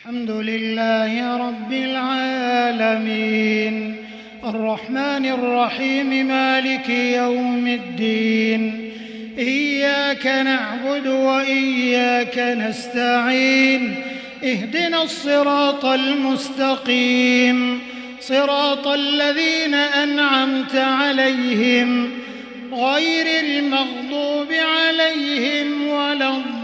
الحمد لله رب العالمين الرحمن الرحيم مالك يوم الدين إياك نعبد وإياك نستعين اهدنا الصراط المستقيم صراط الذين أنعمت عليهم غير المغضوب عليهم ولا الضالين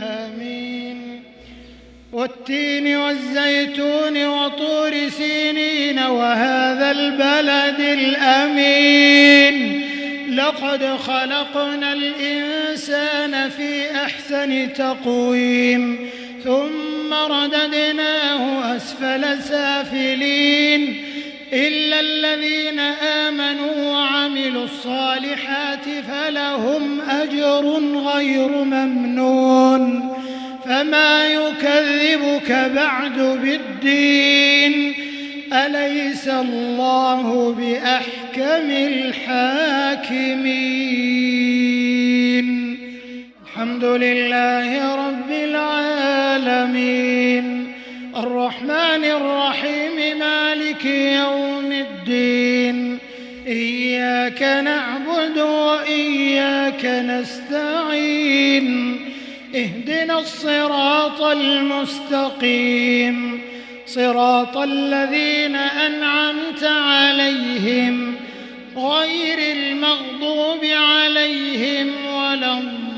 آمين. والتين والزيتون وطور سينين وهذا البلد الأمين لقد خلقنا الإنسان في أحسن تقويم ثم رددناه أسفل سافلين إلا الذين آمنوا وعملوا الصالحات فلهم أجر غير ممنون. فما يكذبك بعد بالدين أليس الله بأحكم الحاكمين. الحمد لله رب العالمين الرحمن الرحيم مالك يوم الدين إياك نعبد وإياك نستعين اهدنا الصراط المستقيم صراط الذين أنعمت عليهم غير المغضوب عليهم ولا الضالين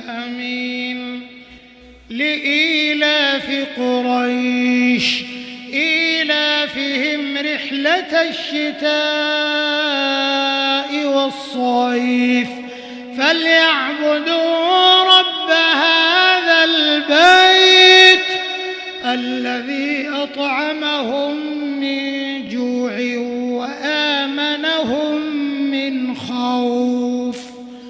آمين. لإيلاف قريش إيلافهم رحلة الشتاء والصيف فليعبدوا رب هذا البيت الذي أطعمهم